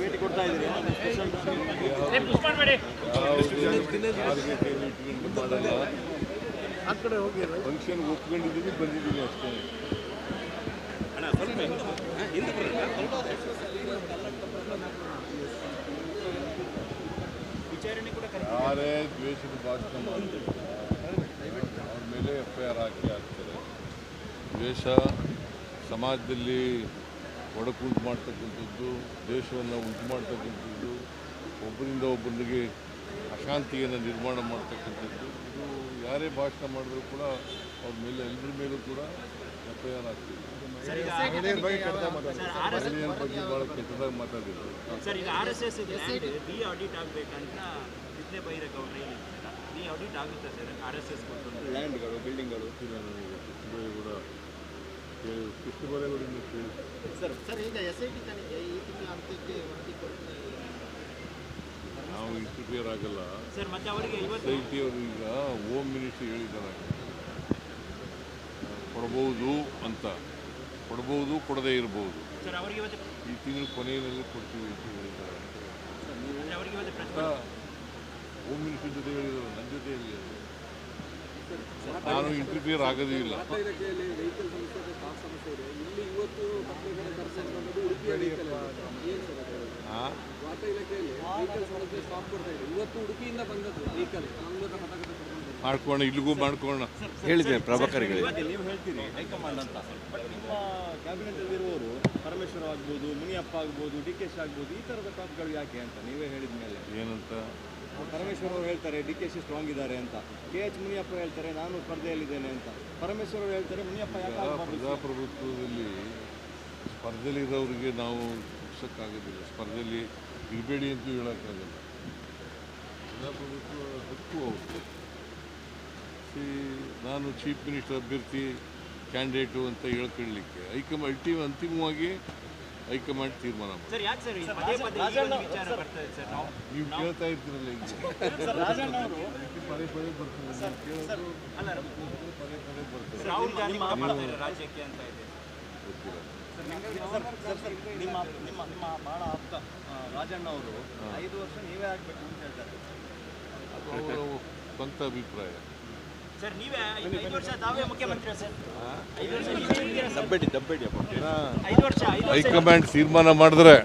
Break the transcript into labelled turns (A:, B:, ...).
A: ಭೇಟಿ ಕೊಡ್ತಾ ಇದ್ದೀರಿ
B: ಫಂಕ್ಷನ್ ಒಪ್ಕೊಂಡಿದ್ದೀವಿ ಬಂದಿದ್ದೀವಿ ಅಷ್ಟೇ. ಯಾರೇ ದ್ವೇಷದ ಭಾಷಣ ಮಾಡಿದ್ರು ಅವ್ರ ಮೇಲೆ FIR ಆಗ್ತಾರೆ. ದ್ವೇಷ ಸಮಾಜದಲ್ಲಿ ಒಡಕುಂಟು ಮಾಡ್ತಕ್ಕಂಥದ್ದು, ದೇಶವನ್ನು ಉಂಟು ಮಾಡ್ತಕ್ಕಂಥದ್ದು, ಒಬ್ಬರಿಂದ ಒಬ್ಬರಿಗೆ ಅಶಾಂತಿಯನ್ನು ನಿರ್ಮಾಣ ಮಾಡ್ತಕ್ಕಂಥದ್ದು, ಇದು ಯಾರೇ ಭಾಷಣ ಮಾಡಿದ್ರು ಕೂಡ ಅವ್ರ ಮೇಲೆ ಎಲ್ಲರ ಮೇಲೂ ಕೂಡ FIR ಆಗ್ತಿದೆ. ಮಹಿಳೆಯರ ಬಗ್ಗೆ ಭಾಳ ಕೆಟ್ಟದಾಗಿ ಮಾತಾಡಿದ್ರು.
C: ಸರ್, ಈಗ RSS ಡಿ ಆಡಿಟ್ ಆಗಬೇಕಂತ ವಿದ್ಯೆ ಬೈರೇಗೌಡರು ಡಿ ಆಡಿಟ್ ಆಗುತ್ತೆ ಸರ್. RSS
A: ಲ್ಯಾಂಡ್ಗಳು, ಬಿಲ್ಡಿಂಗ್ಗಳು
B: ಕೂಡ ಕೃಷ್ಣ ಬೈರೇಗೌಡರಿಂದ ಕೇಳಿ
D: ಸರ್, ಈಗ SIT ತನಿಖೆ ಈ ತಿಂಗಳ ಅಂತ್ಯಕ್ಕೆ ವರದಿ ಕೊಡ್ತಾರೆ.
B: ನಾವು ಇಂಟರ್ಫಿಯರ್ ಆಗಲ್ಲ.
C: ಸರ್, ಮತ್ತೆ ಅವರಿಗೆ
B: SIT ಅವರು ಈಗ ಹೋಮ್ ಮಿನಿಸ್ಟ್ರಿ ಹೇಳಿದ್ದಾರೆ, ಕೊಡಬಹುದು ಅಂತ, ಕೊಡಬಹುದು, ಕೊಡದೇ ಇರಬಹುದು.
C: ಸರ್, ಅವರಿಗೆ
B: ಈ ತಿಂಗಳು ಕೊನೆಯಲ್ಲಿ ಕೊಡ್ತೀವಿ ಅಂತ ಹೇಳಿದ್ದಾರೆ. ಹೋಮ್ ಮಿನಿಸ್ಟರ್ ಜೊತೆ ಹೇಳಿದ್ರು, ನನ್ನ ಜೊತೆ ಹೇಳಿದ್ರು. ನಾನು ಇಂಟರ್ಫಿಯರ್ ಆಗೋದೇ ಇಲ್ಲ. ಮಾಡ್ಕೋಣ, ಇಲ್ಲಿಗೂ ಮಾಡ್ಕೋಣ ಹೇಳಿದ್ದೇನೆ ಪ್ರಭಾಕರ್ಗೆ.
A: ನೀವು ಹೇಳ್ತೀರಿ ಹೈಕಮಾಂಡ್ ಅಂತ, ಬಟ್ ನಿಮ್ಮ ಕ್ಯಾಬಿನೆಟ್ ಅಲ್ಲಿರುವವರು ಪರಮೇಶ್ವರ್ ಆಗ್ಬೋದು, ಮುನಿಯಪ್ಪ ಆಗ್ಬೋದು, DKಶಿ ಆಗ್ಬೋದು, ಈ ಥರದ ಟಾಪ್ಗಳು ಯಾಕೆ ಅಂತ ನೀವೇ ಹೇಳಿದ ಮೇಲೆ
B: ಏನಂತ
A: ಪರಮೇಶ್ವರ್ ಅವರು ಹೇಳ್ತಾರೆ DKಶಿ ಸ್ಟ್ರಾಂಗ್ ಇದ್ದಾರೆ ಅಂತ, KH ಮುನಿಯಪ್ಪ ಹೇಳ್ತಾರೆ ನಾನು ಸ್ಪರ್ಧೆಯಲ್ಲಿದ್ದೇನೆ ಅಂತ, ಪರಮೇಶ್ವರ್ ಅವರು ಹೇಳ್ತಾರೆ ಮುನಿಯಪ್ಪ ಯಾಕೆ
B: ಪ್ರಜಾಪ್ರಭುತ್ವದಲ್ಲಿ ಸ್ಪರ್ಧೆಯಲ್ಲಿರೋರಿಗೆ ನಾವು ಮುಗಿಸೋಕ್ಕಾಗೋದಿಲ್ಲ, ಸ್ಪರ್ಧೆಯಲ್ಲಿ ಇರಬೇಡಿ ಅಂತೂ ಹೇಳೋಕ್ಕಾಗಲ್ಲ. ಪ್ರಜಾಪ್ರಭುತ್ವ ಹಕ್ಕು ಹೌದು. ನಾನು ಚೀಫ್ ಮಿನಿಸ್ಟರ್ ಅಭ್ಯರ್ಥಿ ಕ್ಯಾಂಡಿಡೇಟು ಅಂತ ಹೇಳ್ಕೊಳ್ಳಿಕ್ಕೆ ಅಂತಿಮವಾಗಿ ಹೈಕಮಾಂಡ್ ತೀರ್ಮಾನ ಮಾಡಿ. ನೀವು ಕೇಳ್ತಾ ಇರ್ತೀರಲ್ಲ, ಈಗ ಪದೇ ಪದೇ ಬರ್ತದೆ,
A: ನಿಮ್ಮ ಭಾಳ ಆಪ್ತ ರಾಜಣ್ಣ ಅವರು 5 ವರ್ಷ ನೀವೇ ಆಗಬೇಕು ಅಂತ ಹೇಳ್ತಾರೆ.
B: ಅದು ಅವರ ಸ್ವಂತ ಅಭಿಪ್ರಾಯ.
C: ಸರ್, ನೀವೇ 5 ವರ್ಷ ತಾವೇ ಮುಖ್ಯಮಂತ್ರಿ ಸರ್. 5 ವರ್ಷ
A: ದಬ್ಬೆಡಿ
B: ಹೈಕಮಾಂಡ್ ತೀರ್ಮಾನ ಮಾಡಿದ್ರೆ